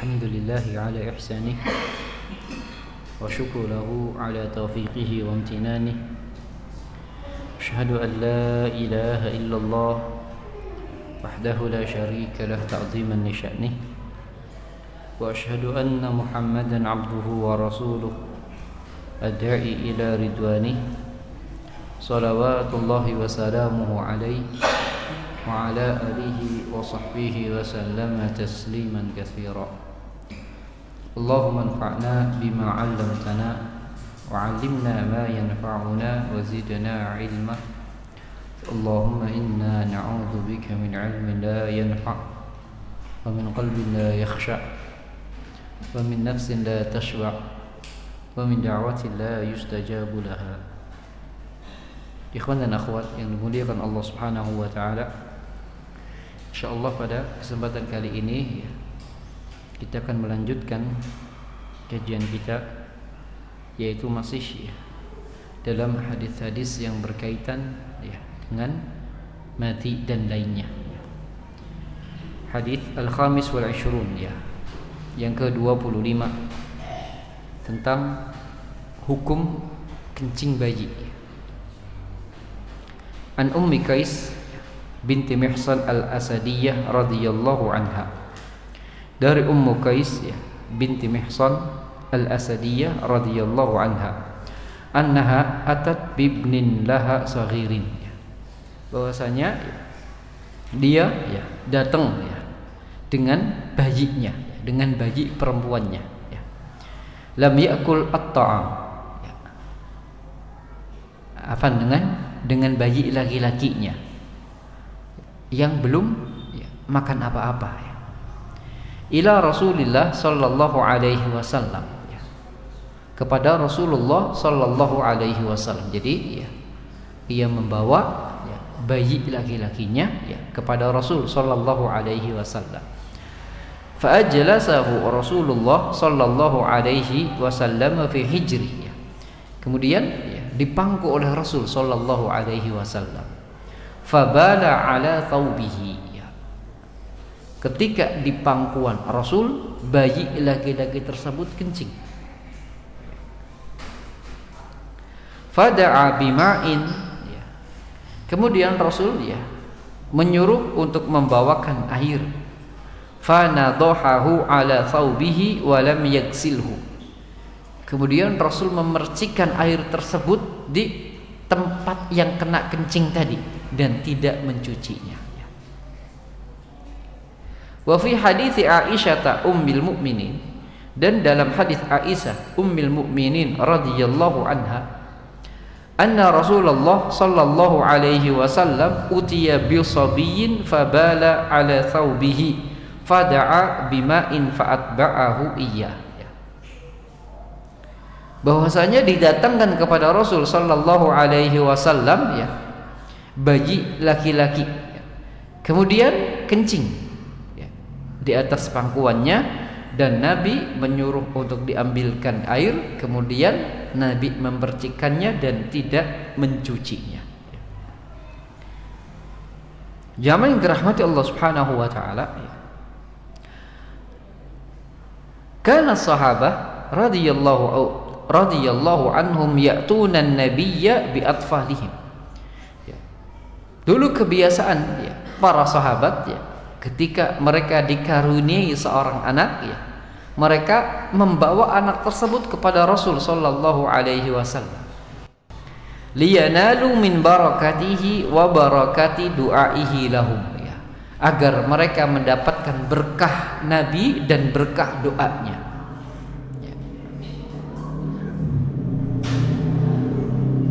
الحمد لله على إحسانه وشكر له على توفيقه وامتنانه أشهد أن لا إله إلا الله وحده لا شريك له تعظيما لشأنه وأشهد أن محمدا عبده ورسوله الداعي إلى رضوانه صلوات الله وسلامه عليه وعلى آله وصحبه وسلم تسليما كثيرا اللهم انفعنا بما علمتنا وعلمنا ما ينفعنا وزدنا علما اللهم إنا نعوذ بك من علم لا ينفع ومن قلب لا يخشع ومن نفس لا تشبع ومن دعوة لا يستجاب لها. Ikhwan dan akhwat yang dimuliakan Allah Subhanahu wa taala, insyaallah pada kesempatan kali ini kita akan melanjutkan kajian kita, yaitu masih dalam hadis-hadis yang berkaitan dengan mati dan lainnya. Hadis al-khamis wal 20 yang ke-25 tentang hukum kencing bayi. An Ummi Qais binti Mihsan al-Asadiyah radhiyallahu anha, dari Ummu Qais binti Mihsan al-Asadiyah radhiyallahu anha, annaha atat bibnin laha saghirin, bahwasanya dia datang dengan bayinya, dengan bayi perempuannya, lam yakul at-ta'am, dengan bayi laki-lakinya yang belum makan apa-apa, ila Rasulillah sallallahu alaihi wasallam, kepada Rasulullah sallallahu alaihi wasallam. Jadi ia membawa bayi laki-lakinya kepada Rasul sallallahu alaihi wasallam. Fa ajlasahu Rasulullah sallallahu alaihi wasallam fi hijri, kemudian dipangku oleh Rasul sallallahu alaihi wasallam. Fabala ala thawbihi, ketika di pangkuan Rasul, bayi laki-laki tersebut kencing. Fada'a bima'in, kemudian Rasul menyuruh untuk membawakan air. Fanadhahu ala thawbihi wa lam yaghsilhu, kemudian Rasul memercikan air tersebut di tempat yang kena kencing tadi dan tidak mencucinya. Wa fi hadits Aisyah ummul mukminin, dan dalam hadis Aisyah ummul mukminin radhiyallahu anha, anna Rasulullah sallallahu alaihi wasallam utiya bi sabiyyin fabala ala thawbihi fada'a bima'in fa'atba'ahu iyyah, bahwasanya didatangkan kepada Rasul sallallahu alaihi wasallam bayi laki-laki, kemudian kencing di atas pangkuannya, dan Nabi menyuruh untuk diambilkan air, kemudian Nabi mempercikannya dan tidak mencucinya. Jamaah yang dirahmati Allah Subhanahu wa taala, kana sahabah radhiyallahu anhum ya'tuna an-nabiyya bi atfalihim. Dulu kebiasaan para sahabat ketika mereka dikaruniai seorang anak, mereka membawa anak tersebut kepada Rasul sallallahu alaihi wasallam, liyanalu min barakatihi wa barakati du'aihi lahum, agar mereka mendapatkan berkah Nabi dan berkah doanya.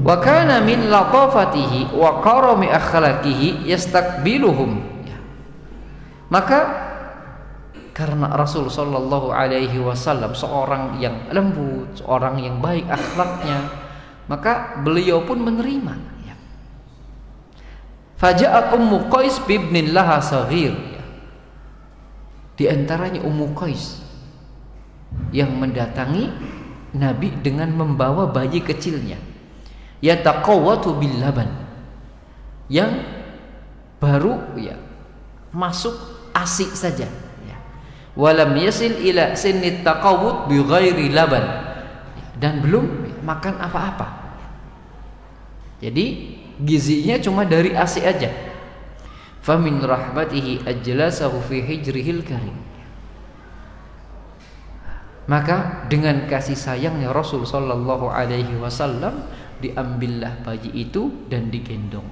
Wa kana min latafatihi wa karami akhlaqihi yastakbiluhum, maka karena Rasul sallallahu alaihi wasallam seorang yang lembut, seorang yang baik akhlaknya, maka beliau pun menerima. Faja'at Ummu Qais bibnin laha saghir, di antaranya Ummu Qais yang mendatangi Nabi dengan membawa bayi kecilnya, yataqawwatu bil laban, yang baru masuk ASI saja, walam yasil ila sinni taqawud bi ghairi laban, dan belum makan apa-apa. Jadi gizinya cuma dari ASI aja. Famin rahmatihi ajlasahu fi hijrihil karim. Maka dengan kasih sayangnya Rasul sallallahu alaihi wasallam, diambillah bayi itu dan digendong.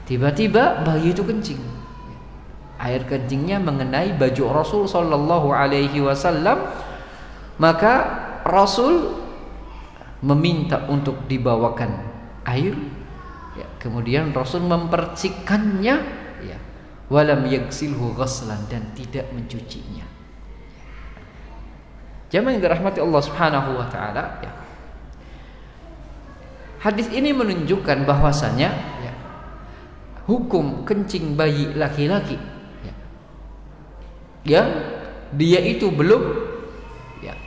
Tiba-tiba bayi itu kencing. Air kencingnya mengenai baju Rasul sallallahu alaihi wasallam. Maka Rasul meminta untuk dibawakan air. Ya, kemudian Rasul mempercikannya, ya, walam yagsilhu ghaslan, dan tidak mencucinya. Jamaah yang dirahmati Allah Subhanahu wa taala, ya. Hadis ini menunjukkan bahwasanya, ya, hukum kencing bayi laki-laki, ya, yang dia itu belum, ya,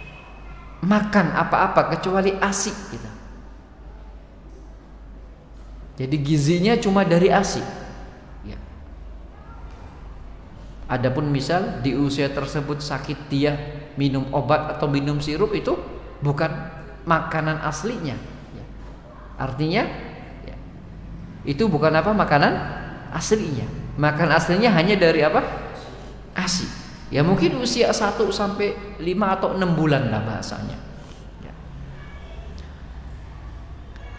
makan apa-apa kecuali ASI gitu. Jadi gizinya cuma dari ASI, ya. Adapun misal di usia tersebut sakit, dia minum obat atau minum sirup, itu bukan makanan aslinya, ya. Artinya, ya, itu bukan apa makanan aslinya. Makan aslinya hanya dari apa? ASI. Ya mungkin usia 1 sampai 5 atau 6 bulan lah bahasanya.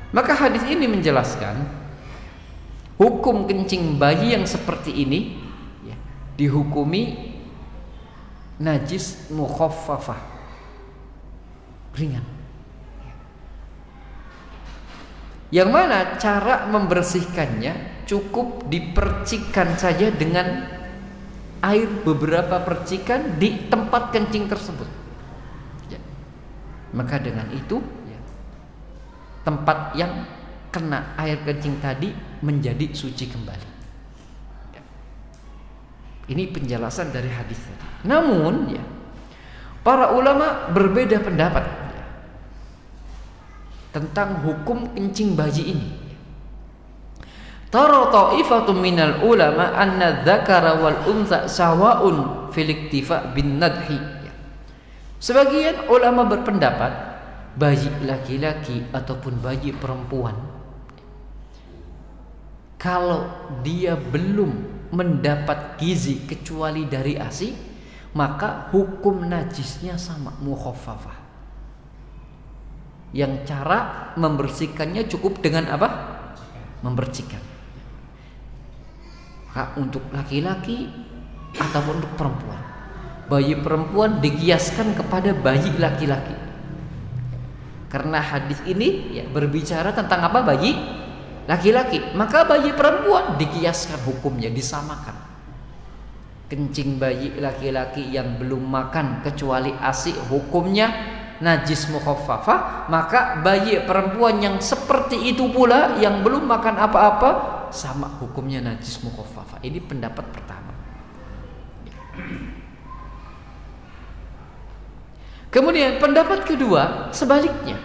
Maka hadis ini menjelaskan hukum kencing bayi yang seperti ini, ya, dihukumi najis mukhaffafah, ringan. Yang mana cara membersihkannya cukup dipercikkan saja dengan air beberapa percikan di tempat kencing tersebut, ya. Maka dengan itu, tempat yang kena air kencing tadi menjadi suci kembali. Ini penjelasan dari hadis tadi. Namun, ya, para ulama berbeda pendapat, ya, tentang hukum kencing bayi ini. Tara ta'ifatun minal ulama anna dzakara wal untha sawa'un fil iktifa bin nadhi. Sebagian ulama berpendapat bayi laki-laki ataupun bayi perempuan, kalau dia belum mendapat gizi kecuali dari ASI, maka hukum najisnya sama, mukhaffafah. Yang cara membersihkannya cukup dengan apa? Mempercikan. Maka untuk laki-laki ataupun untuk perempuan, bayi perempuan dikiaskan kepada bayi laki-laki. Karena hadis ini, ya, berbicara tentang apa? Bayi laki-laki. Maka bayi perempuan dikiaskan hukumnya, disamakan. Kencing bayi laki-laki yang belum makan kecuali ASI hukumnya najis mukhaffafah. Maka bayi perempuan yang seperti itu pula yang belum makan apa-apa sama hukumnya najis mukhaffafah. Ini pendapat pertama. Kemudian pendapat kedua sebaliknya.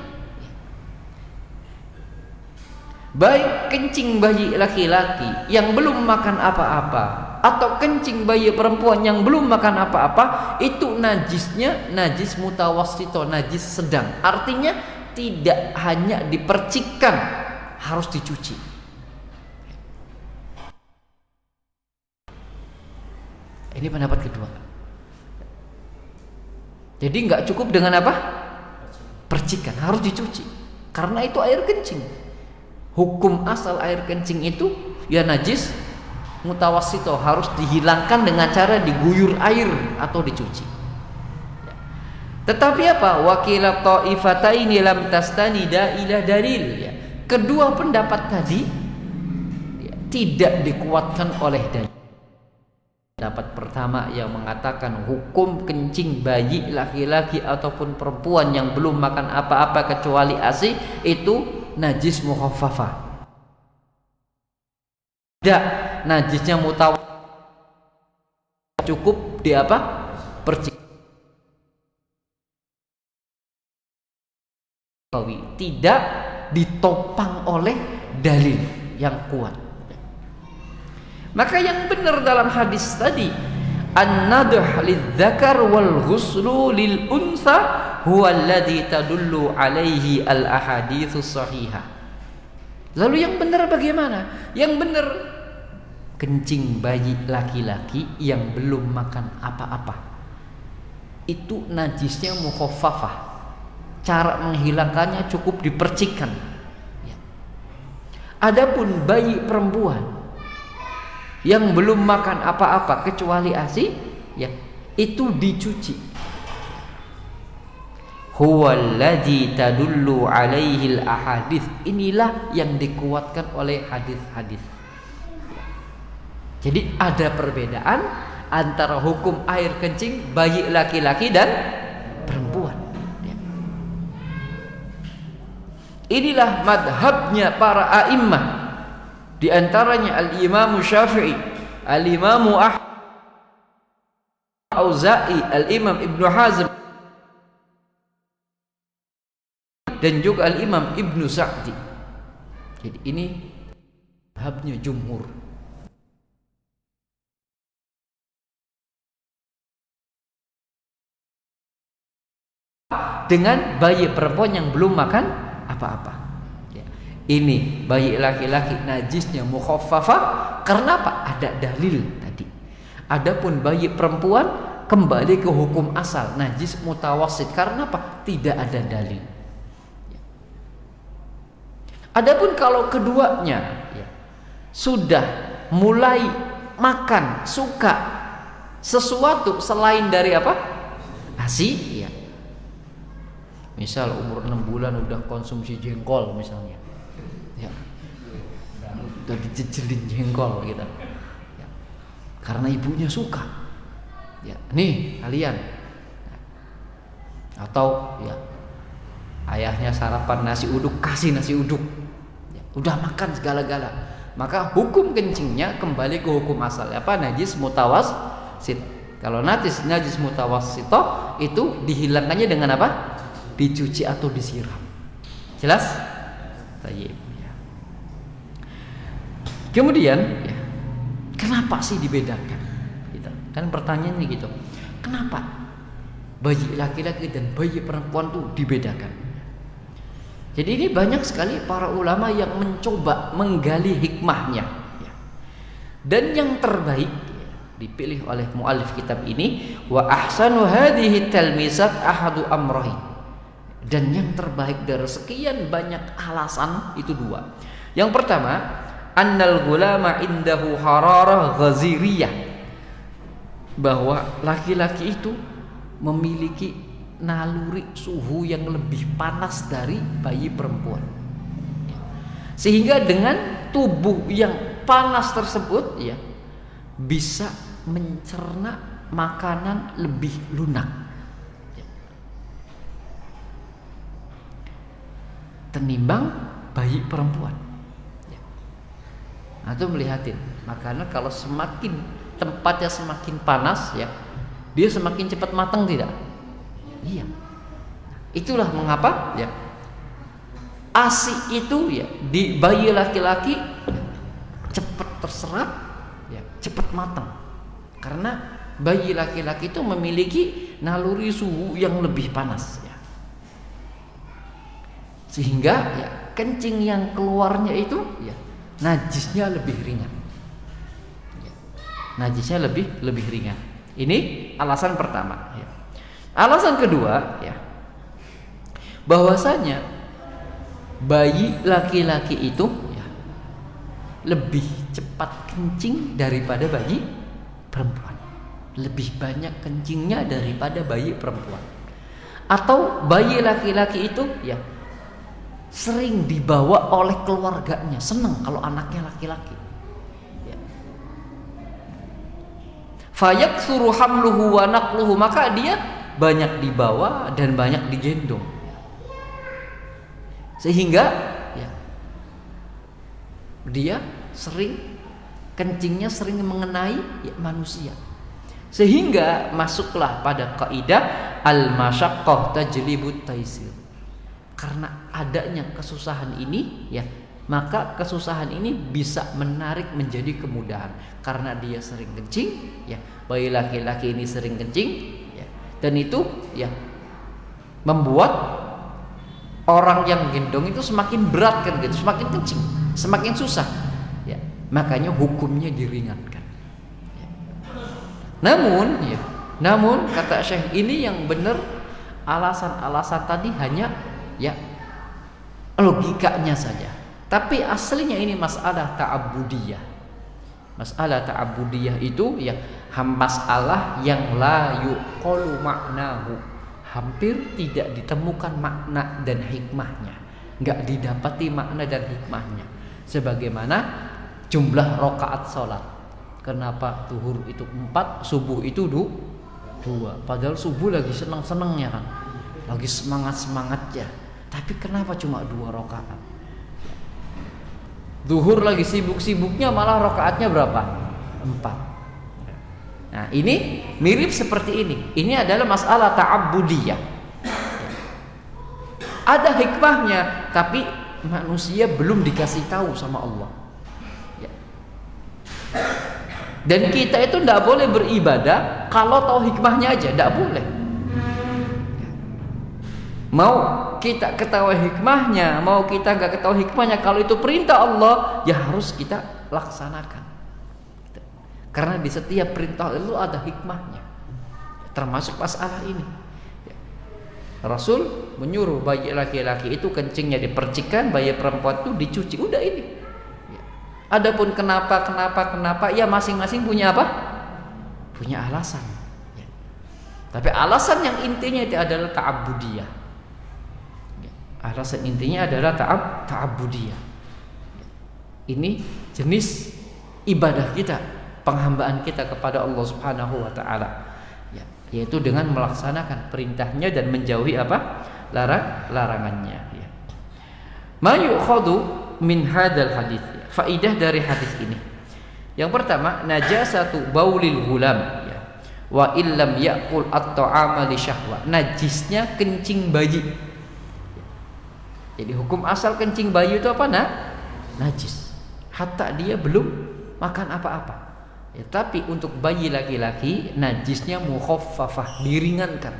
Baik kencing bayi laki-laki yang belum makan apa-apa atau kencing bayi perempuan yang belum makan apa-apa, itu najisnya najis mutawassito, najis sedang. Artinya tidak hanya dipercikkan, harus dicuci. Ini pendapat kedua. Jadi nggak cukup dengan apa? Percikan, harus dicuci. Karena itu air kencing. Hukum asal air kencing itu ya najis mutawassito, harus dihilangkan dengan cara diguyur air atau dicuci. Tetapi apa? Wakilat ta'ifataini lam tastanida ila dalil, ya. Kedua pendapat tadi, ya, tidak dikuatkan oleh dalil. Pendapat pertama yang mengatakan hukum kencing bayi laki-laki ataupun perempuan yang belum makan apa-apa kecuali ASI itu najis mukhaffafah. Tidak, najisnya mutawassito, cukup di apa? Percik. Tidak ditopang oleh dalil yang kuat. Maka yang benar dalam hadis tadi an-nadh lidzakar wal ghuslu lil unsa huwa alladhi tadullu alaihi al ahaditsus sahihah. Lalu yang benar bagaimana? Yang benar kencing bayi laki-laki yang belum makan apa-apa itu najisnya mukhaffafah. Cara menghilangkannya cukup dipercikkan. Adapun bayi perempuan yang belum makan apa-apa kecuali ASI, ya, itu dicuci. Huwallazi tadullu alaihi al-ahadits. Inilah yang dikuatkan oleh hadis-hadis. Jadi ada perbedaan antara hukum air kencing bayi laki-laki dan perempuan. Inilah madhabnya para a'immah. Di antaranya Al-Imam Syafi'i, Al-Imam Ahmad, Auza'i, Al-Imam Ibnu Hazm, dan juga Al-Imam Ibnu Sa'di. Jadi ini madhabnya jumhur. Dengan bayi perempuan yang belum makan apa-apa. Ini bayi laki-laki najisnya mukhaffafah karena apa? Ada dalil tadi. Adapun bayi perempuan kembali ke hukum asal najis mutawassit karena apa? Tidak ada dalil. Adapun kalau keduanya sudah mulai makan suka sesuatu selain dari apa? ASI, ya. Misal umur 6 bulan udah konsumsi jengkol misalnya, ya, udah dijejelin jengkol gitu, ya, karena ibunya suka, ya, nih kalian, atau ya ayahnya sarapan nasi uduk, kasih nasi uduk, ya, udah makan segala-gala, maka hukum kencingnya kembali ke hukum asal, apa? Najis mutawassit. Kalau najis mutawassito itu dihilangkannya dengan apa? Dicuci atau disiram. Jelas? Tayyib, ya. Kemudian, ya, kenapa sih dibedakan? Gitu. Kan pertanyaannya gitu. Kenapa bayi laki-laki dan bayi perempuan tuh dibedakan? Jadi ini banyak sekali para ulama yang mencoba menggali hikmahnya, ya. Dan yang terbaik, ya, dipilih oleh muallif kitab ini, wa ahsanu hadhihi talmisat ahadu amrayn. Dan yang terbaik dari sekian banyak alasan itu dua. Yang pertama, annal gulama indahu hararah ghaziriyah, bahwa laki-laki itu memiliki naluri suhu yang lebih panas dari bayi perempuan, sehingga dengan tubuh yang panas tersebut, ya, bisa mencerna makanan lebih lunak tenimbang bayi perempuan. Atau melihatin makanan kalau semakin tempatnya semakin panas, ya, dia semakin cepat matang tidak? Iya. Itulah mengapa, ya, ASI itu, ya, di bayi laki-laki, ya, cepat terserap, ya, cepat matang. Karena bayi laki-laki itu memiliki naluri suhu yang lebih panas, ya. Sehingga, ya, kencing yang keluarnya itu, ya, najisnya lebih ringan, ya. Najisnya lebih ringan. Ini alasan pertama, ya. Alasan kedua, ya, bahwasanya bayi laki-laki itu, ya, lebih cepat kencing daripada bayi perempuan. Lebih banyak kencingnya daripada bayi perempuan. Atau bayi laki-laki itu, ya, sering dibawa oleh keluarganya, senang kalau anaknya laki-laki, ya. Fayaktsuru hamluhu wa naqluhu, maka dia banyak dibawa dan banyak digendong, sehingga, ya, dia sering kencingnya sering mengenai, ya, manusia, sehingga masuklah pada kaidah al-masyaqqah tajlibut taisir. Karena adanya kesusahan ini, ya, maka kesusahan ini bisa menarik menjadi kemudahan karena dia sering kencing, ya. Bayi laki-laki ini sering kencing, ya. Dan itu, ya, membuat orang yang gendong itu semakin berat kan gitu, semakin kencing, semakin susah, ya. Makanya hukumnya diringankan. Ya. Namun kata Syekh, ini yang benar, alasan-alasan tadi hanya, ya, logikanya saja. Tapi aslinya ini masalah ta'abbudiyah. Masalah ta'abbudiyah itu, ya, masalah yang la yuqalu maknahu, hampir tidak ditemukan makna dan hikmahnya, nggak didapati makna dan hikmahnya. Sebagaimana jumlah rakaat sholat, kenapa zuhur itu 4, subuh itu 2? Padahal subuh lagi seneng-senengnya kan, lagi semangat-semangatnya, tapi kenapa cuma 2 rakaat? Zuhur lagi sibuk-sibuknya malah rakaatnya berapa? 4. Nah, ini mirip seperti ini. Ini adalah masalah ta'abbudiyah. Ada hikmahnya, tapi manusia belum dikasih tahu sama Allah. Ya. Dan kita itu tidak boleh beribadah kalau tahu hikmahnya aja, tidak boleh. Mau kita ketahui hikmahnya, mau kita nggak ketahui hikmahnya, kalau itu perintah Allah, ya harus kita laksanakan. Karena di setiap perintah itu ada hikmahnya, termasuk masalah ini. Rasul menyuruh bayi laki-laki itu kencingnya dipercikan, bayi perempuan itu dicuci. Udah ini. Adapun kenapa, ya masing-masing punya apa? Punya alasan. Tapi alasan yang intinya itu adalah ta'abbudiyah. Alasan intinya adalah ta'abbudiyah. Ini jenis ibadah kita, penghambaan kita kepada Allah Subhanahu wa taala, ya, yaitu dengan melaksanakan perintahnya dan menjauhi apa? Larangannya, ya. Ma yu'khadhu min hadzal hadits. Faidah dari hadis ini. Yang pertama, najasatu baulil gulam, ya. Wa illam ya'kul at-ta'ama li syahwa. Najisnya kencing bayi. Jadi hukum asal kencing bayi itu apa? Najis. Hatta dia belum makan apa-apa. Ya, tapi untuk bayi laki-laki najisnya mukhaffafah, diringankan.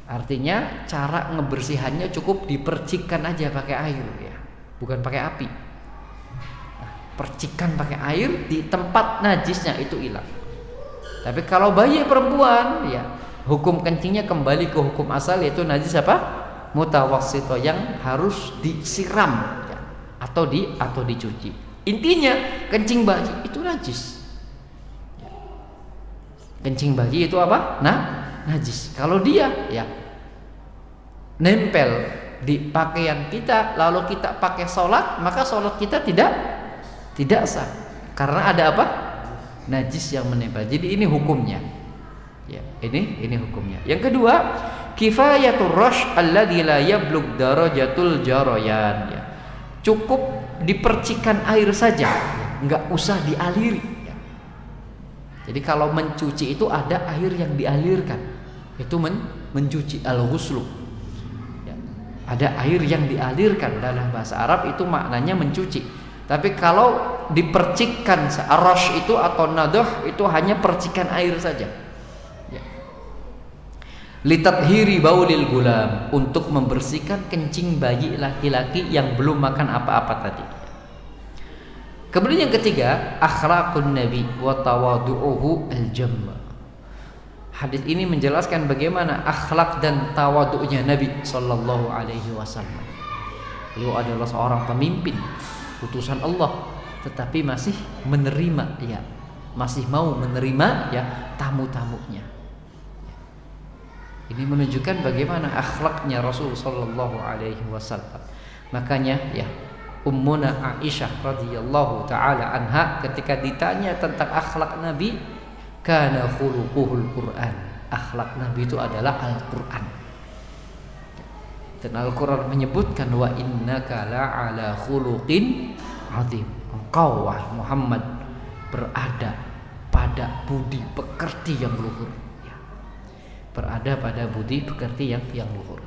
Artinya cara ngebersihannya cukup dipercikkan aja pakai air, ya, bukan pakai api. Nah, percikan pakai air di tempat najisnya itu hilang. Tapi kalau bayi perempuan, ya, hukum kencingnya kembali ke hukum asal, yaitu najis apa? Mutawassito, yang harus disiram, ya, atau dicuci. Intinya kencing bayi itu najis. Kencing bayi itu apa? Najis. Kalau dia, ya, nempel di pakaian kita lalu kita pakai sholat, maka sholat kita tidak sah karena ada apa? Najis yang menempel. Jadi ini hukumnya. Ya, ini hukumnya. Yang kedua, kifayatur rash alladzi la yablugh darajatul jarayan, ya. Cukup dipercikan air saja, enggak usah dialiri, ya. Jadi kalau mencuci itu ada air yang dialirkan, itu mencuci, al-ghuslu, ya. Ada air yang dialirkan, dalam bahasa Arab itu maknanya mencuci. Tapi kalau dipercikkan, rash itu atau nadah itu hanya percikan air saja. Litathiri baulil gulam, untuk membersihkan kencing bayi laki-laki yang belum makan apa-apa tadi. Kemudian yang ketiga, akhlakun nabi wa tawadu'uhu al-jamma. Hadis ini menjelaskan bagaimana akhlak dan tawadu'nya Nabi sallallahu alaihi wasallam. Beliau adalah seorang pemimpin, utusan Allah, tetapi masih menerima, ya, masih mau menerima, ya, tamu-tamunya. Ini menunjukkan bagaimana akhlaknya Rasul sallallahu alaihi wasallam. Makanya, ya, Ummuna Aisyah radhiyallahu taala anha ketika ditanya tentang akhlak Nabi, kana khuluquhul Quran. Akhlak Nabi itu adalah Al-Qur'an. Dan Al-Qur'an menyebutkan wa innaka la'ala khuluqin azim. Engkau wahai Muhammad berada pada budi pekerti yang luhur. Berada pada budi pekerti yang luhur.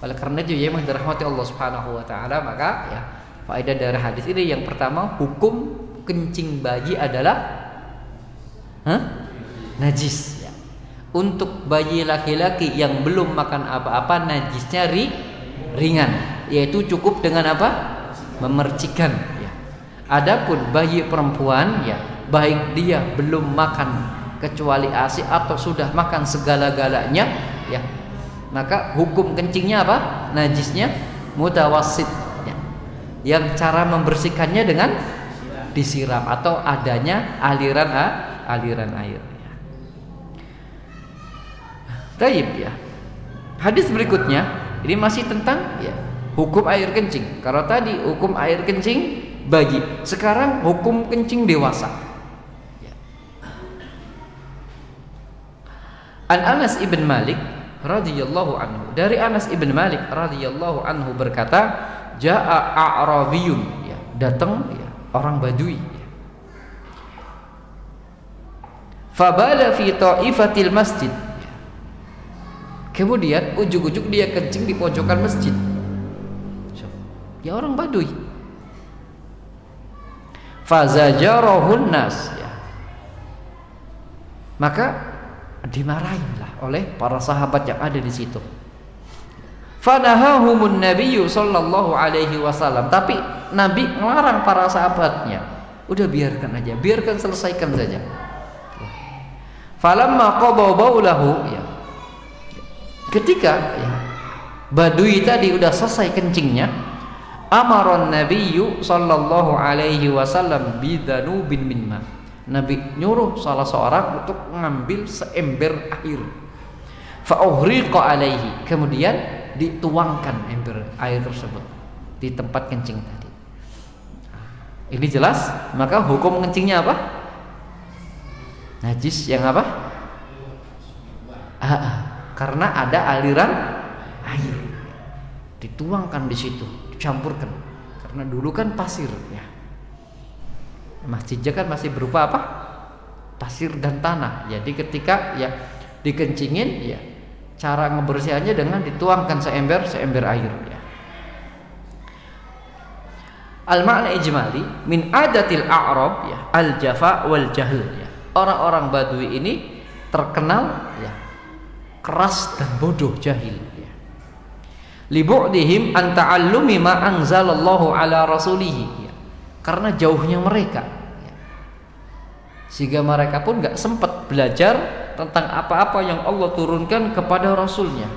Oleh karena itu ya memang dirahmati Allah Subhanahu wa taala, maka ya faedah dari hadis ini yang pertama, hukum kencing bayi adalah najis ya. Untuk bayi laki-laki yang belum makan apa-apa, najisnya ringan, yaitu cukup dengan apa? Memercikan ya. Adapun bayi perempuan ya, baik dia belum makan kecuali ASI atau sudah makan segala-galanya ya, maka hukum kencingnya apa? Najisnya mutawassit ya. Yang cara membersihkannya dengan disiram atau adanya aliran air ya. Taib ya. Hadis berikutnya ini masih tentang ya hukum air kencing. Kalau tadi hukum air kencing bayi, sekarang hukum kencing dewasa ya. An Anas ibn Malik radhiyallahu anhu, dari Anas ibn Malik radhiyallahu anhu berkata, jaa a'rabiyun ya, datang ya orang Badui ya. Fabala fi ta'ifatil masjid ya. Kemudian ujuk-ujuk dia kencing di pojokan masjid ya, orang Badui. Fazajarahun nas ya, maka dimarahinlah oleh para sahabat yang ada di situ. Fanahahumun nabiyyu sallallahu alaihi wasallam, tapi Nabi melarang para sahabatnya, udah biarkan aja, biarkan selesaikan saja. Falamma qada baulahu ya, ketika ya Badui tadi udah selesai kencingnya, amaron nabiyyu sallallahu alaihi wasallam bidanubin min ma, Nabi nyuruh salah seorang untuk mengambil seember air. Fa uhriqa alaihi, kemudian dituangkan ember air tersebut di tempat kencing tadi. Ini jelas, maka hukum kencingnya apa? Najis yang apa? Karena ada aliran air, dituangkan di situ, dicampurkan. Karena dulu kan pasir ya, masjidnya kan masih berupa apa? Pasir dan tanah. Jadi ketika ya dikencingin ya, cara ngebersihannya dengan dituangkan seember air ya. Al-ma'na ijmali min adatil a'rab ya, al-jafa wal jahl ya. Orang-orang Badui ini terkenal ya keras dan bodoh, jahil ya. Li bu'dihim an ta'allumi ma anzalallahu ala rasulih ya. Karena jauhnya mereka ya, sehingga mereka pun gak sempat belajar tentang apa-apa yang Allah turunkan kepada Rasulnya,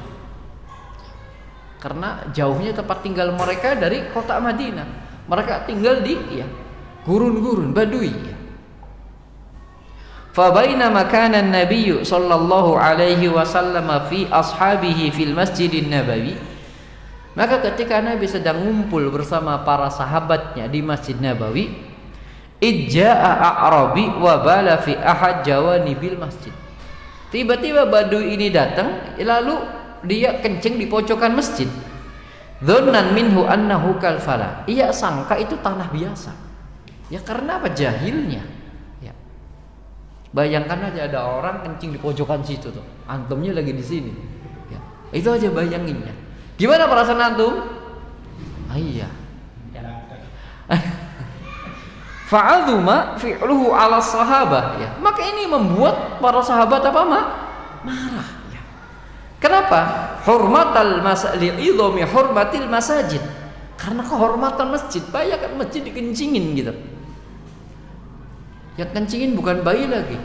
karena jauhnya tempat tinggal mereka dari kota Madinah. Mereka tinggal di ya gurun-gurun Badui ya. Fa bainama kana an-nabiy sallallahu alaihi wasallam fi ashabihi fil Masjidin Nabawi, maka ketika Nabi sedang ngumpul bersama para sahabatnya di Masjid Nabawi, ijja'a a'rabi wa bala fi ahad jawanibil masjid. Tiba-tiba Badui ini datang, lalu dia kencing di pojokan masjid. Dzannan minhu annahu kalfala. Ia sangka itu tanah biasa. Ya karena apa? Jahilnya. Ya. Bayangkan aja ada orang kencing di pojokan situ tuh. Antumnya lagi di sini. Ya. Itu aja bayanginnya. Gimana perasaan antum? Iya. Fa'adhuma fi'luhu ala sahabah ya. Maka ini membuat para sahabat apa marah ya. Kenapa? Hurmatal masjid idhami hurmatil masajid. Karena kehormatan masjid, bayangkan masjid dikencingin gitu. Yang kencingin bukan bayi lagi.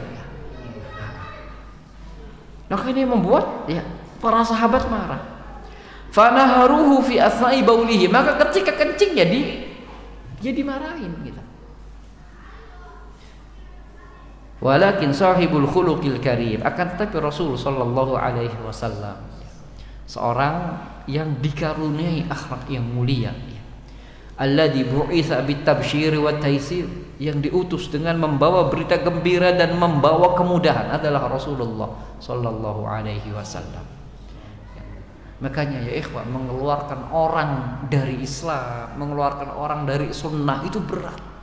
Maka ini membuat ya para sahabat marah. Fanaharuhu fi asna'i baulihi, maka ketika kencing dia dimarahin gitu. Walakin sahibul khuluqil karim, akan tetapi Rasul sallallahu alaihi wasallam seorang yang dikaruniai akhlak yang mulia ya. Alladzi bu'itsa bitabsyir wa taysir, yang diutus dengan membawa berita gembira dan membawa kemudahan adalah Rasulullah sallallahu alaihi wasallam. Makanya ya ikhwan, mengeluarkan orang dari Islam, mengeluarkan orang dari sunnah itu berat.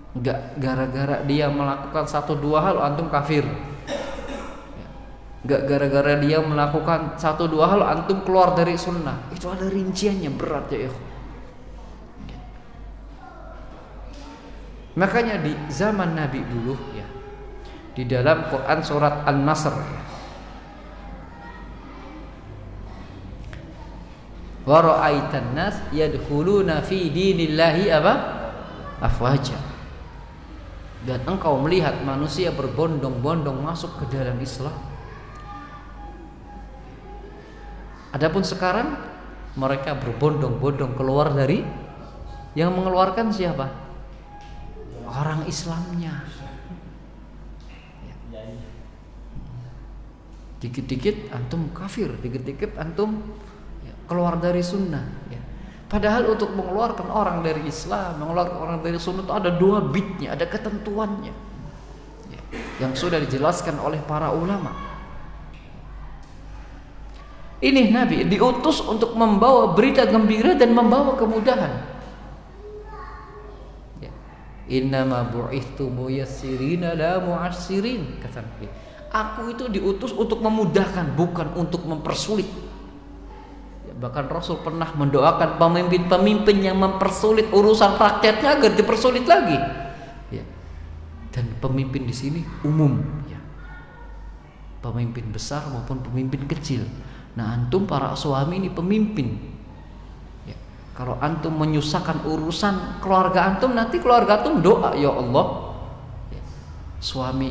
Enggak gara-gara dia melakukan satu dua hal antum kafir. Nggak gara-gara dia melakukan satu dua hal antum keluar dari sunnah. Itu ada rinciannya, berat ya ikhwan. Makanya di zaman Nabi dulu ya, di dalam Quran surat An-Nasr ya, wa ra'aitan nas yadkhuluna fi dinillahi apa? Afwaja. Dan engkau melihat manusia berbondong-bondong masuk ke dalam Islam. Adapun sekarang mereka berbondong-bondong keluar dari, yang mengeluarkan siapa? Orang Islamnya. Dikit-dikit antum kafir, dikit-dikit antum keluar dari sunnah ya. Padahal untuk mengeluarkan orang dari Islam, mengeluarkan orang dari sunnah itu ada dua bitnya, ada ketentuannya ya, yang sudah dijelaskan oleh para ulama. Ini Nabi diutus untuk membawa berita gembira dan membawa kemudahan ya. Innama bu'ithtu muyassirina la mu'assirin, kata Nabi. Aku itu diutus untuk memudahkan, bukan untuk mempersulit. Bahkan Rasul pernah mendoakan pemimpin-pemimpin yang mempersulit urusan rakyatnya agar dipersulit lagi. Ya. Dan pemimpin di sini umum, ya. Pemimpin besar maupun pemimpin kecil. Nah, antum para suami ini pemimpin. Ya. Kalau antum menyusahkan urusan keluarga antum, nanti keluarga antum doa, ya Allah, ya, suami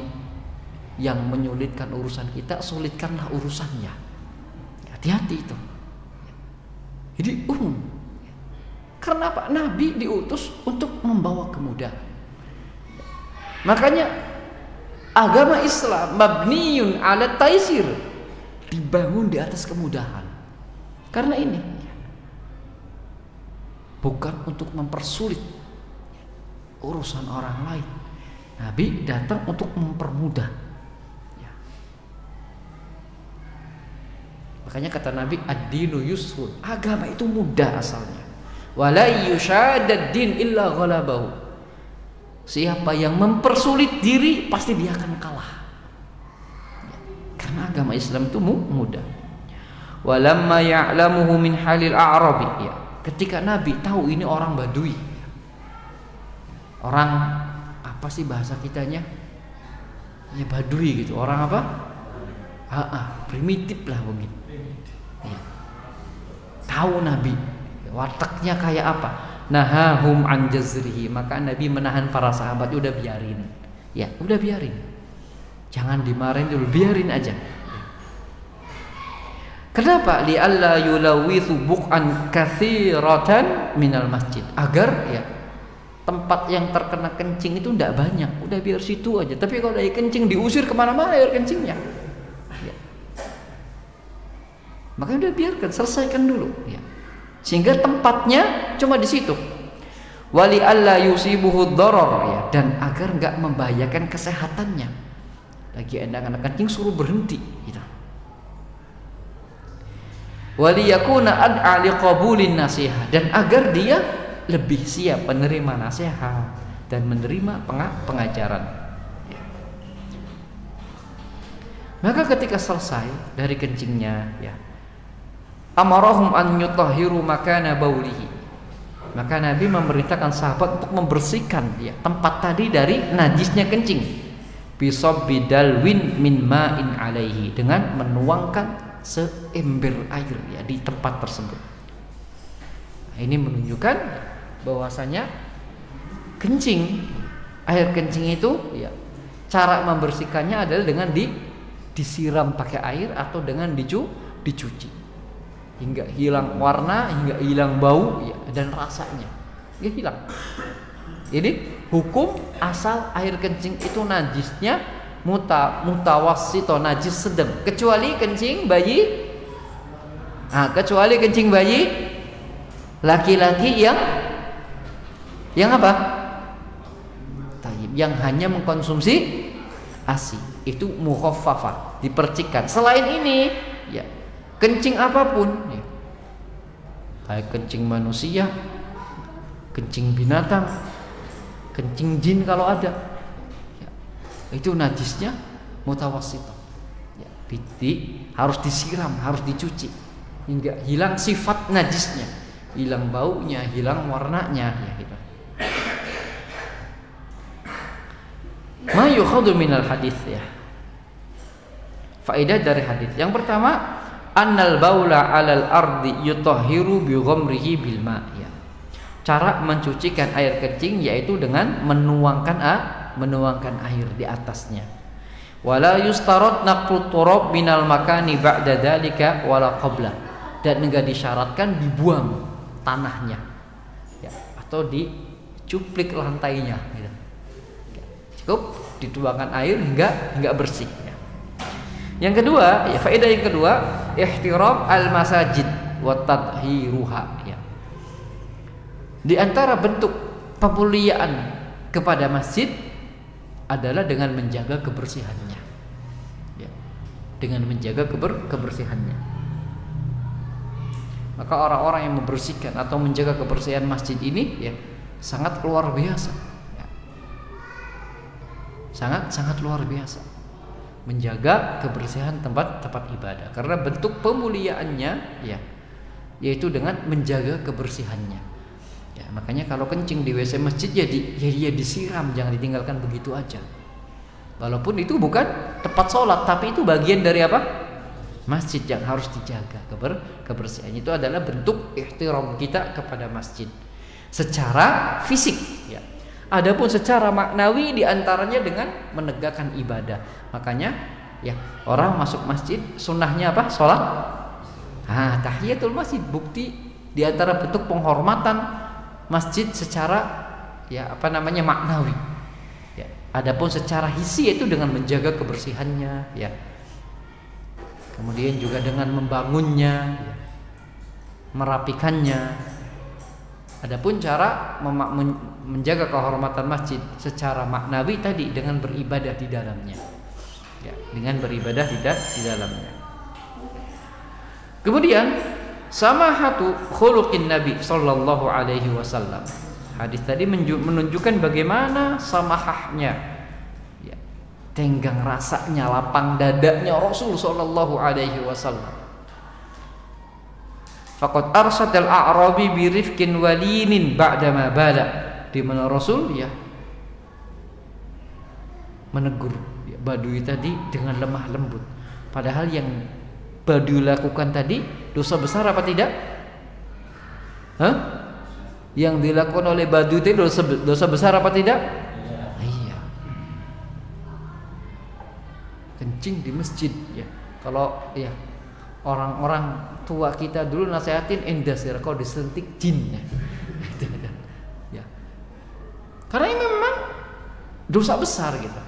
yang menyulitkan urusan kita, sulitkanlah urusannya. Hati-hati itu. Jadi karena Pak Nabi diutus untuk membawa kemudahan. Makanya agama Islam mabniyun ala taisir, dibangun di atas kemudahan. Karena ini bukan untuk mempersulit urusan orang lain. Nabi datang untuk mempermudah. Makanya kata Nabi, ad-dinu yusrun, agama itu mudah asalnya. Wala yushadad din illa ghalabahu. Siapa yang mempersulit diri pasti dia akan kalah. Karena agama Islam itu mudah. Walamma ya'lamuhu min halil a'rabi, ya. Ketika Nabi tahu ini orang Badui. Orang apa sih bahasa kitanya? Ya Badui gitu. Orang apa? Primitif lah mungkin. Ya. Tahu Nabi wataknya kayak apa. Nahahum an jazrihi, maka Nabi menahan para sahabat, udah biarin. Ya, udah biarin. Jangan dimarahin dulu, biarin aja. Kenapa? Li'alla yulawithu buq'an katsiratan minal masjid. Agar ya tempat yang terkena kencing itu tidak banyak. Udah biar situ aja. Tapi kalau dari kencing diusir kemana-mana air kencingnya. Makanya udah biarkan, selesaikan dulu ya. Sehingga tempatnya cuma di situ. Wali alla yusibuhu dharar, ya, dan agar enggak membahayakan kesehatannya. Lagi anak-anak kencing suruh berhenti gitu. Wali yakuna ad'a liqabulin nasihat, dan agar dia lebih siap menerima nasihat dan menerima pengajaran. Ya. Maka ketika selesai dari kencingnya ya, amarahum an yutahhiru makana baulihi. Maka Nabi memerintahkan sahabat untuk membersihkan ya tempat tadi dari najisnya kencing. Bisabbi dalwin min ma'in alaihi, dengan menuangkan seember air ya di tempat tersebut. Nah, ini menunjukkan bahwasanya kencing, air kencing itu ya cara membersihkannya adalah dengan disiram pakai air atau dengan dicuci. Hingga hilang warna, hingga hilang bau ya, dan rasanya ya hilang. Jadi hukum asal air kencing itu najisnya mutawassito, najis sedang, kecuali kencing bayi. Nah, kecuali kencing bayi laki-laki yang apa? Tayyib, yang hanya mengkonsumsi ASI, itu mukhaffafah, dipercikan. Selain ini ya kencing apapun ya, kayak kencing manusia, kencing binatang, kencing jin kalau ada ya, itu najisnya mutawassithah ya. harus disiram, harus dicuci hingga hilang sifat najisnya, hilang baunya, hilang warnanya, ya gitu. Ma yukhadhu minal hadis ya. Faedah dari hadis. Yang pertama, annal baula 'alal ardi yutahhiru bi ghamrihi bil ma' ya. Cara mencucikan air kencing yaitu dengan menuangkan air di atasnya. Wala yustarat naqlut turab minal makani ba'da dzalika wala qabla. Dan enggak disyaratkan dibuang tanahnya. Ya, atau dicuplik lantainya gitu. Cukup dituangkan air hingga bersih ya. Yang kedua, ya faedah yang kedua, ihtiram al-masajid wa tadhiruha ya. Di antara bentuk pemuliaan kepada masjid adalah dengan menjaga kebersihannya. Ya. Dengan menjaga kebersihannya. Maka orang-orang yang membersihkan atau menjaga kebersihan masjid ini ya sangat luar biasa. Sangat luar biasa menjaga kebersihan tempat ibadah, karena bentuk pemuliaannya ya yaitu dengan menjaga kebersihannya ya. Makanya kalau kencing di WC masjid ya dia disiram, jangan ditinggalkan begitu aja, walaupun itu bukan tempat sholat tapi itu bagian dari apa? Masjid yang harus dijaga kebersihannya. Itu adalah bentuk ihtiram kita kepada masjid secara fisik ya. Adapun secara maknawi diantaranya dengan menegakkan ibadah. Makanya ya orang masuk masjid sunnahnya apa? Sholat. Tahiyatul masjid, bukti diantara bentuk penghormatan masjid secara ya maknawi. Ya. Adapun secara hisi itu dengan menjaga kebersihannya ya. Kemudian juga dengan membangunnya, ya. Merapikannya. Adapun cara menjaga kehormatan masjid secara maknawi tadi dengan beribadah di dalamnya. Ya, dengan beribadah di dalamnya. Kemudian samahatu khuluqin Nabi sallallahu alaihi wasallam. Hadis tadi menunjukkan bagaimana samahahnya, ya, tenggang rasanya, lapang dadanya Rasul sallallahu alaihi wasallam. Faqad arsadal a'rabi bi rifqin walinin ba'da ma bala, di mana Rasul ya menegur ya, Badui tadi dengan lemah lembut, padahal yang Badui lakukan tadi dosa besar apa tidak? Yang dilakukan oleh Badui tadi dosa besar apa tidak? Iya. Kencing di masjid ya. Kalau ya orang-orang tua kita dulu nasihatin endasir kau disentik jin ya. Karena ini memang dosa besar gitu.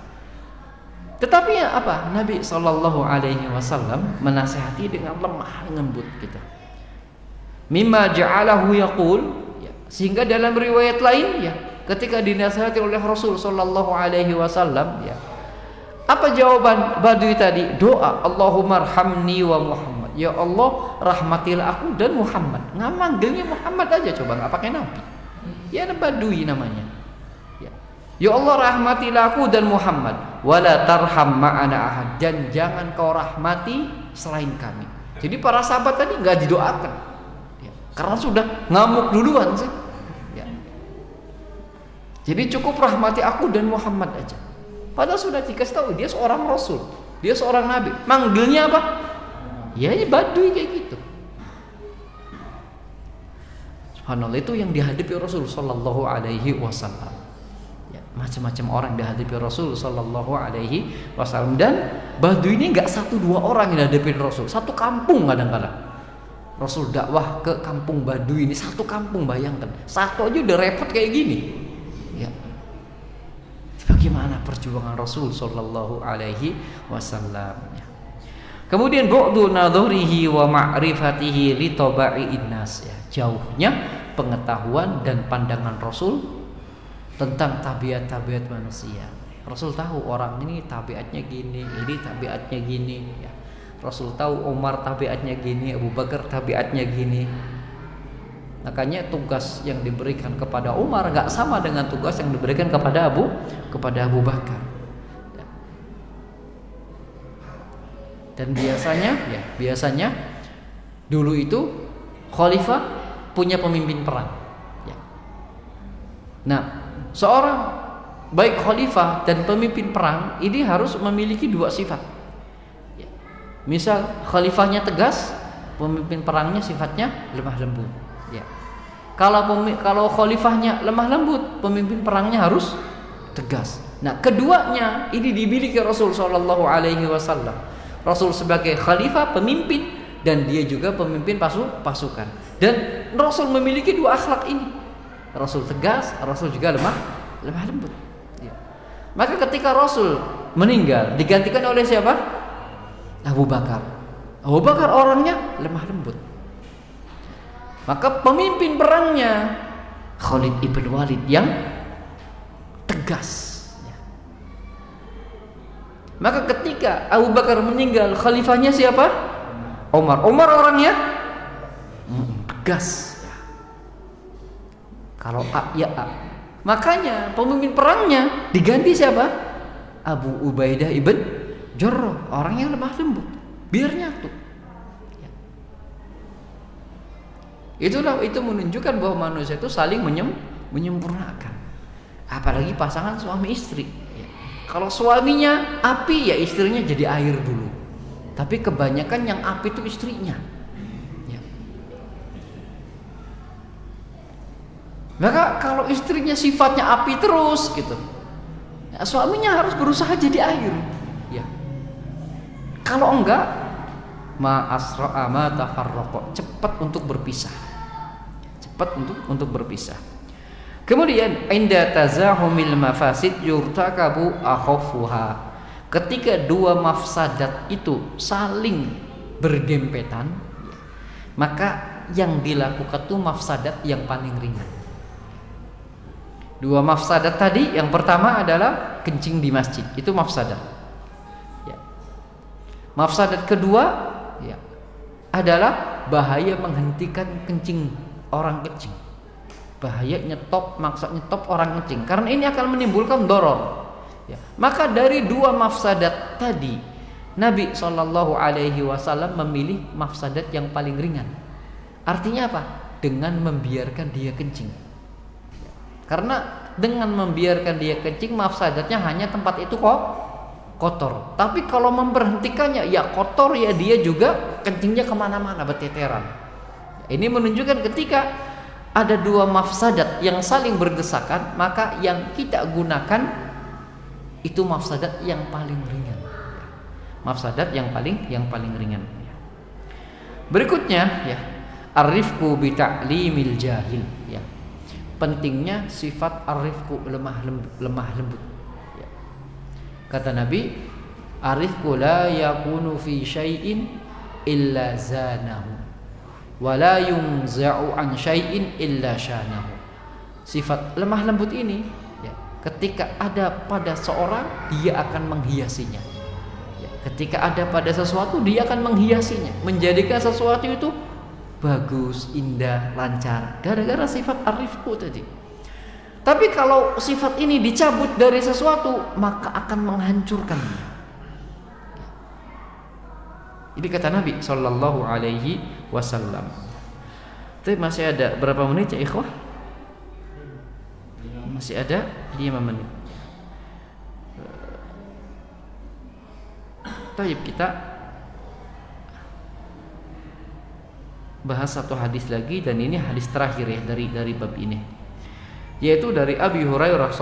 Tetapi ya apa? Nabi sallallahu alaihi wasallam menasihati dengan lemah lembut gitu. Mimma ja'alahu yaqul ya. Sehingga dalam riwayat lain ya ketika dinasihati oleh Rasul sallallahu alaihi wasallam ya, apa jawaban Badui tadi? Doa, Allahumma arhamni wa Muhammad. Ya Allah, rahmatilah aku dan Muhammad. Nggak manggilnya Muhammad aja, coba nggak pakai Nabi. Ya Badui namanya. Ya Allah, rahmatilah aku dan Muhammad. Wala tarham ma'ana ahad, dan jangan kau rahmati selain kami. Jadi para sahabat tadi nggak didoakan ya, karena sudah ngamuk duluan sih ya. Jadi cukup rahmati aku dan Muhammad aja. Padahal sudah dikasih tahu dia seorang Rasul, dia seorang Nabi. Manggilnya apa? Ya Badui kayak gitu. Subhanallah, itu yang dihadapi Rasul sallallahu alaihi wasallam. Ya, macam-macam orang dihadapi Rasul sallallahu alaihi wasallam, dan Badui ini enggak satu dua orang yang dihadapi Rasul, satu kampung kadang-kadang. Rasul dakwah ke kampung Badui ini, satu kampung, bayangkan. Satu aja udah repot kayak gini. Ya. Bagaimana perjuangan Rasul sallallahu alaihi wasallam ya. Kemudian bu'du nadhurihi wa ma'rifatihi li taba'i'in nas ya. Jauhnya pengetahuan dan pandangan Rasul tentang tabiat-tabiat manusia. Rasul tahu orang ini tabiatnya gini, ini tabiatnya gini ya. Rasul tahu Umar tabiatnya gini, Abu Bakar tabiatnya gini. Makanya tugas yang diberikan kepada Umar enggak sama dengan tugas yang diberikan kepada Abu Bakar. Dan biasanya dulu itu khalifah punya pemimpin perang. Ya. Nah, seorang baik khalifah dan pemimpin perang ini harus memiliki dua sifat. Ya. Misal khalifahnya tegas, pemimpin perangnya sifatnya lemah lembut. Ya. Kalau khalifahnya lemah lembut, pemimpin perangnya harus tegas. Nah, keduanya ini dimiliki Rasul sallallahu alaihi wasallam. Rasul sebagai khalifah, pemimpin, dan dia juga pemimpin pasukan. Dan Rasul memiliki dua akhlak ini. Rasul tegas, Rasul juga lemah lembut. Ya. Maka ketika Rasul meninggal, digantikan oleh siapa? Abu Bakar. Abu Bakar orangnya lemah lembut. Maka pemimpin perangnya Khalid ibn Walid yang tegas. Maka ketika Abu Bakar meninggal, khalifahnya siapa? Umar. Umar orangnya tegas. Kalau A ya A. Makanya pemimpin perangnya diganti siapa? Abu Ubaidah ibn Jarrah, orang yang lemah lembut, biar nyatu. Ya. Itu menunjukkan bahwa manusia itu saling menyempurnakan. Apalagi pasangan suami istri. Kalau suaminya api, ya istrinya jadi air dulu. Tapi kebanyakan yang api itu istrinya. Ya. Maka kalau istrinya sifatnya api terus gitu, ya, suaminya harus berusaha jadi air. Ya. Kalau enggak, ma'asra'a ma tafarraqa, cepat untuk berpisah. Cepat untuk berpisah. Kemudian inda tazahumil mafasid yurtakabu akhafuha. Ketika dua mafsadat itu saling berdempetan, maka yang dilakukan itu mafsadat yang paling ringan. Dua mafsadat tadi, yang pertama adalah kencing di masjid, itu mafsadat. Ya. Mafsadat kedua ya, adalah bahaya menghentikan kencing orang kencing. Bahaya maksa nyetop orang kencing, karena ini akan menimbulkan doror. Ya. Maka dari dua mafsadat tadi, Nabi SAW memilih mafsadat yang paling ringan. Artinya apa? Dengan membiarkan dia kencing. Karena dengan membiarkan dia kencing, mafsadatnya hanya tempat itu kok kotor. Tapi kalau memberhentikannya, ya kotor, ya dia juga kencingnya kemana-mana, berteteran. Ini menunjukkan ketika ada dua mafsadat yang saling berdesakan, maka yang kita gunakan itu mafsadat yang paling ringan. Mafsadat yang paling ringan. Berikutnya ya, arifku bi ta'limil jahil ya. Pentingnya sifat arifku, lemah lembut ya. Kata Nabi, arifku la yakunu fi syai'in illa zanahu wala yunza'u an syai'in illa syanahu. Sifat lemah lembut ini ya, ketika ada pada seorang, dia akan menghiasinya ya, ketika ada pada sesuatu, dia akan menghiasinya, menjadikan sesuatu itu bagus, indah, lancar, gara-gara sifat arifku tadi. Tapi kalau sifat ini dicabut dari sesuatu, maka akan menghancurkannya. Ini kata Nabi Sallallahu Alaihi Wasallam. Tapi masih ada berapa menit ya ikhwah? Masih ada 5 menit. Taib, kita bahas satu hadis lagi, dan ini hadis terakhir ya dari bab ini, yaitu dari Abi Hurairah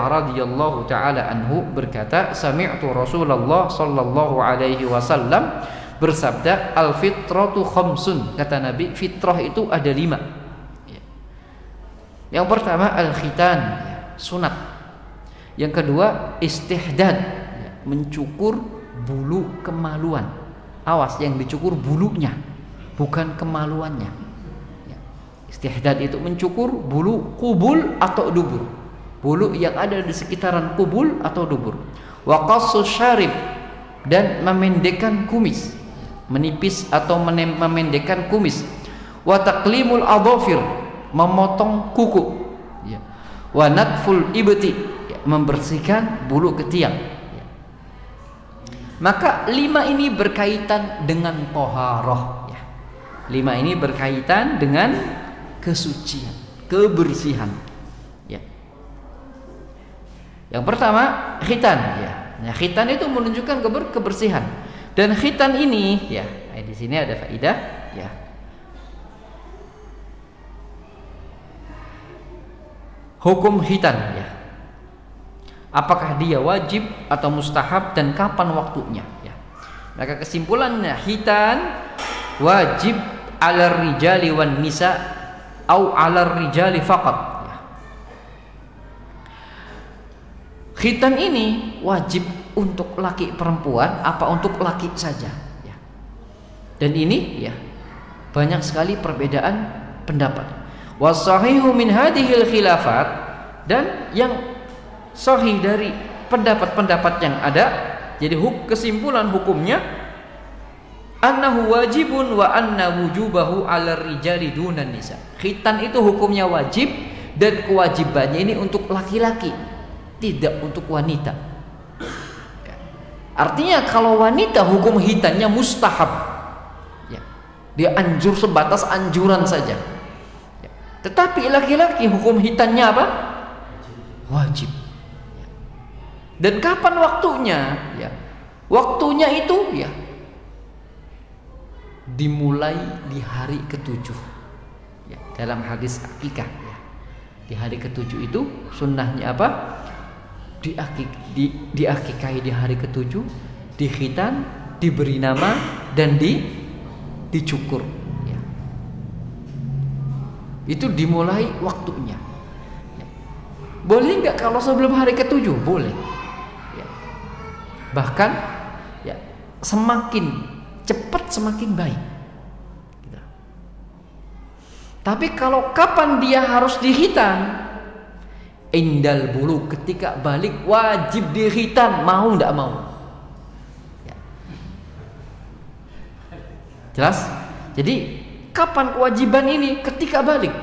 radhiyallahu taala anhu berkata, sami'tu Rasulullah sallallahu alaihi wasallam bersabda, al fitratu khamsun. Kata Nabi, fitrah itu ada 5. Yang pertama al khitan, sunat. Yang kedua istihdad, mencukur bulu kemaluan. Awas, yang dicukur bulunya, bukan kemaluannya. Istihdad itu mencukur bulu kubul atau dubur, bulu yang ada di sekitaran kubul atau dubur. Wa qassus syarib, dan memendekkan kumis, menipis atau memendekkan kumis. Wa taqlimul adhafir, memotong kuku ya. Wa natful ibti, membersihkan bulu ketiak ya. Maka 5 ini berkaitan dengan toharoh ya. 5 ini berkaitan dengan kesucian, kebersihan ya. Yang pertama khitan ya. Nah, khitan itu menunjukkan kebersihan. Dan khitan ini ya, di sini ada faidah ya. Hukum khitan ya. Apakah dia wajib atau mustahab dan kapan waktunya ya. Maka kesimpulannya khitan wajib 'alar rijali wan nisa au 'alar rijali faqat ya. Khitan ini wajib untuk laki perempuan apa untuk laki saja ya. Dan ini ya banyak sekali perbedaan pendapat. Wasahihu min hadhil khilafat, dan yang sahih dari pendapat-pendapat yang ada, jadi kesimpulan hukumnya annahu wajibun wa anna wujubahu 'ala rijali dunan nisa. Khitan itu hukumnya wajib dan kewajibannya ini untuk laki-laki, tidak untuk wanita. Artinya kalau wanita hukum khitannya mustahab ya. Dia anjur sebatas anjuran saja ya. Tetapi laki-laki hukum khitannya apa? Wajib. Dan kapan waktunya ya? Waktunya itu ya dimulai di hari ke-7 ya, dalam hadis akikah ya. Di hari ke-7 itu sunnahnya apa? Diakikahi di hari ke-7, dikhitan, diberi nama dan dicukur ya. Itu dimulai waktunya ya. Boleh nggak kalau sebelum hari ke-7? Boleh. Bahkan ya, semakin cepat semakin baik gitu. Tapi kalau kapan dia harus dikhitan? Indal bulu, ketika balik wajib dikhitan, mau ndak mau ya. Jelas? Jadi kapan kewajiban ini? Ketika balik.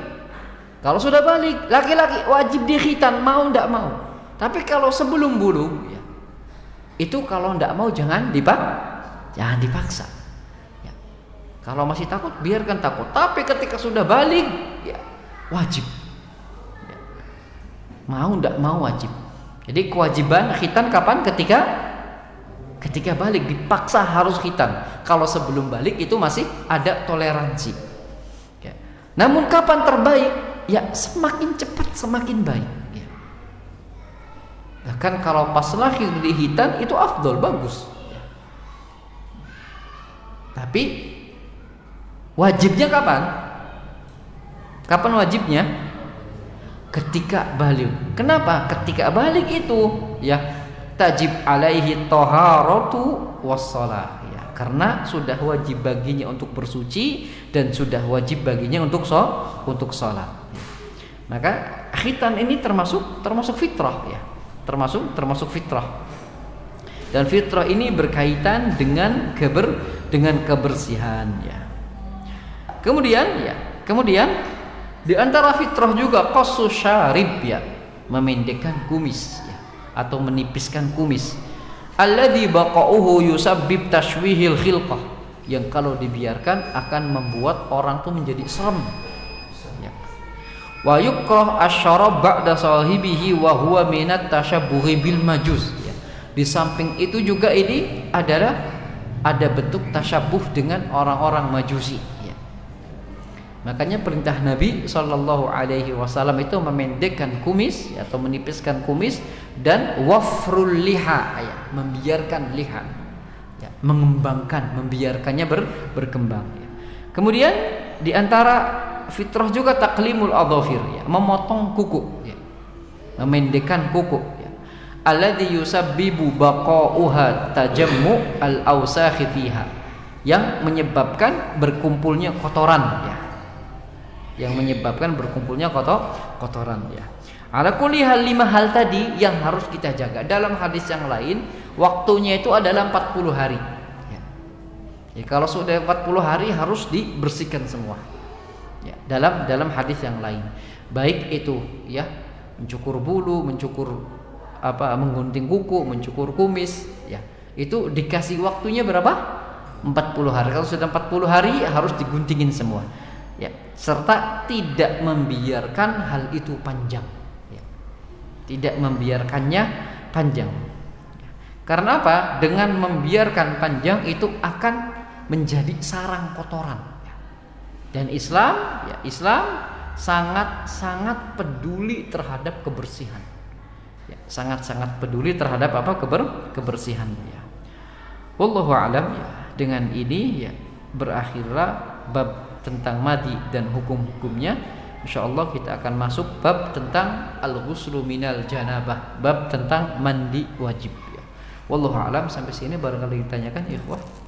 Kalau sudah balik, laki-laki wajib dikhitan, mau ndak mau. Tapi kalau sebelum bulu ya, itu kalau ndak mau jangan dipaksa ya. Kalau masih takut biarkan takut, tapi ketika sudah balik ya wajib ya. Mau ndak mau wajib. Jadi kewajiban khitan kapan? Ketika balik, dipaksa harus khitan. Kalau sebelum balik itu masih ada toleransi ya. Namun kapan terbaik? Ya semakin cepat semakin baik. Bahkan kalau pas lahir dikhitan itu afdol, bagus. Tapi wajibnya kapan? Kapan wajibnya? Ketika balik. Kenapa? Ketika balik itu ya tajib alaihi taharatu wassalah ya, karena sudah wajib baginya untuk bersuci dan sudah wajib baginya untuk salat. Maka khitan ini termasuk fitrah ya. Termasuk fitrah, dan fitrah ini berkaitan dengan kebersihan ya. Kemudian di antara fitrah juga qassu syarib ya, memendekkan kumis ya, atau menipiskan kumis. Alladzi baqa'uhu yusabbib tashwihil khilqah, yang kalau dibiarkan akan membuat orang tuh menjadi serem. Wa yukrah asyarab ba'da sahibihi wa huwa minat tasyabbuhi bil majus ya. Di samping itu juga ini adalah ada bentuk tasyabbuh dengan orang-orang majusi ya. Makanya perintah Nabi SAW itu memendekkan kumis ya, atau menipiskan kumis, dan wafrul liha ya, membiarkan liha ya, mengembangkan, membiarkannya berkembang ya. Kemudian di antara fitrah juga taklimul adhafir ya, memotong kuku ya, memendekkan kuku ya. Alladzi yusabbibu baqa'uha tajammu al-awsakhi fiha, yang menyebabkan berkumpulnya kotoran ya, yang menyebabkan berkumpulnya kotoran ya. Ala kulli hal 5 hal tadi yang harus kita jaga. Dalam hadis yang lain waktunya itu adalah 40 hari ya. Ya, kalau sudah 40 hari harus dibersihkan semua. Ya, dalam hadis yang lain, baik itu ya mencukur bulu, mencukur menggunting kuku, mencukur kumis ya, Itu dikasih waktunya berapa? 40 hari. Kalau sudah 40 hari harus diguntingin semua. Ya, serta tidak membiarkan hal itu panjang. Ya. Tidak membiarkannya panjang. Karena apa? Dengan membiarkan panjang itu akan menjadi sarang kotoran. Dan Islam, ya Islam sangat-sangat peduli terhadap kebersihan. Ya, sangat-sangat peduli terhadap apa? Kebersihan. Ya. Wallahu a'lam. Ya. Dengan ini ya berakhirlah bab tentang madi dan hukum-hukumnya. Insyaallah kita akan masuk bab tentang al-ghuslu minal janabah, bab tentang mandi wajib ya. Wallahu a'lam. Sampai sini barangkali ditanyakan ikhwah.